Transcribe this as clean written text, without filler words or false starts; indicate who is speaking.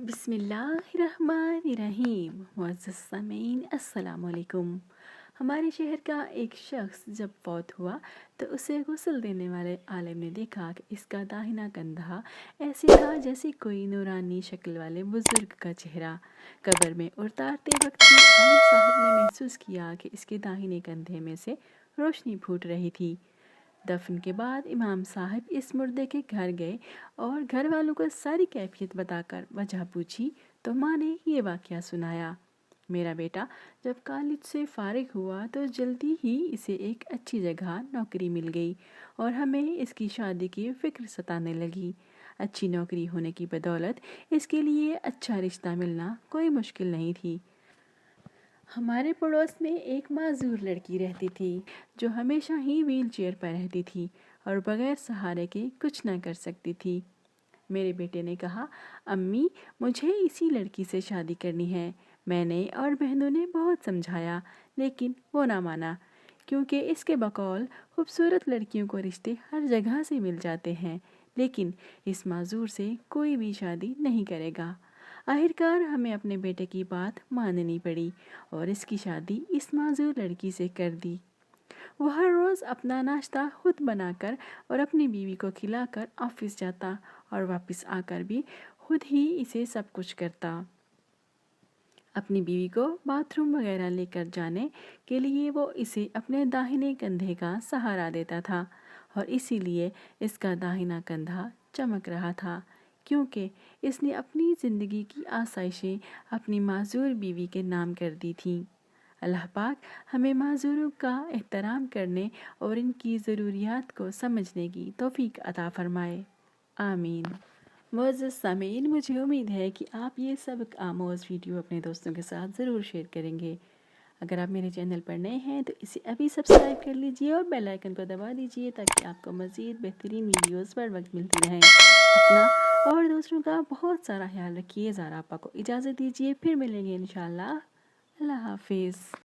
Speaker 1: بسم اللہ الرحمن الرحیم۔ معزز سامعین السلام علیکم۔ ہمارے شہر کا ایک شخص جب فوت ہوا تو اسے غسل دینے والے عالم نے دیکھا کہ اس کا داہنا کندھا ایسے تھا جیسے کوئی نورانی شکل والے بزرگ کا چہرہ۔ قبر میں اتارتے وقت بھی عالم صاحب نے محسوس کیا کہ اس کے داہنے کندھے میں سے روشنی پھوٹ رہی تھی۔ دفن کے بعد امام صاحب اس مردے کے گھر گئے اور گھر والوں کو ساری کیفیت بتا کر وجہ پوچھی تو ماں نے یہ واقعہ سنایا۔ میرا بیٹا جب کالج سے فارغ ہوا تو جلدی ہی اسے ایک اچھی جگہ نوکری مل گئی اور ہمیں اس کی شادی کی فکر ستانے لگی۔ اچھی نوکری ہونے کی بدولت اس کے لیے اچھا رشتہ ملنا کوئی مشکل نہیں تھی۔ ہمارے پڑوس میں ایک معذور لڑکی رہتی تھی جو ہمیشہ ہی ویل چیئر پر رہتی تھی اور بغیر سہارے کے کچھ نہ کر سکتی تھی۔ میرے بیٹے نے کہا، امی مجھے اسی لڑکی سے شادی کرنی ہے۔ میں نے اور بہنوں نے بہت سمجھایا لیکن وہ نہ مانا، کیونکہ اس کے بقول خوبصورت لڑکیوں کو رشتے ہر جگہ سے مل جاتے ہیں، لیکن اس معذور سے کوئی بھی شادی نہیں کرے گا۔ آخرکار ہمیں اپنے بیٹے کی بات ماننی پڑی اور اس کی شادی اس معذور لڑکی سے کر دی۔ وہ ہر روز اپنا ناشتہ خود بنا کر اور اپنی بیوی کو کھلا کر آفس جاتا اور واپس آ کر بھی خود ہی اسے سب کچھ کرتا۔ اپنی بیوی کو باتھ روم وغیرہ لے کر جانے کے لیے وہ اسے اپنے داہنے کندھے کا سہارا دیتا تھا اور اسی لیے اس کا داہنا کندھا چمک رہا تھا، کیونکہ اس نے اپنی زندگی کی آسائشیں اپنی معذور بیوی کے نام کر دی تھیں۔ اللہ پاک ہمیں معذوروں کا احترام کرنے اور ان کی ضروریات کو سمجھنے کی توفیق عطا فرمائے، آمین۔ معزز سامعین، مجھے امید ہے کہ آپ یہ سبق آموز ویڈیو اپنے دوستوں کے ساتھ ضرور شیئر کریں گے۔ اگر آپ میرے چینل پر نئے ہیں تو اسے ابھی سبسکرائب کر لیجئے اور بیل آئیکن کو دبا دیجئے تاکہ آپ کو مزید بہترین ویڈیوز پر وقت ملتی رہیں۔ اپنا اور دوسروں کا بہت سارا خیال رکھیے۔ زارا آپا کو اجازت دیجئے، پھر ملیں گے انشاءاللہ۔ اللہ حافظ۔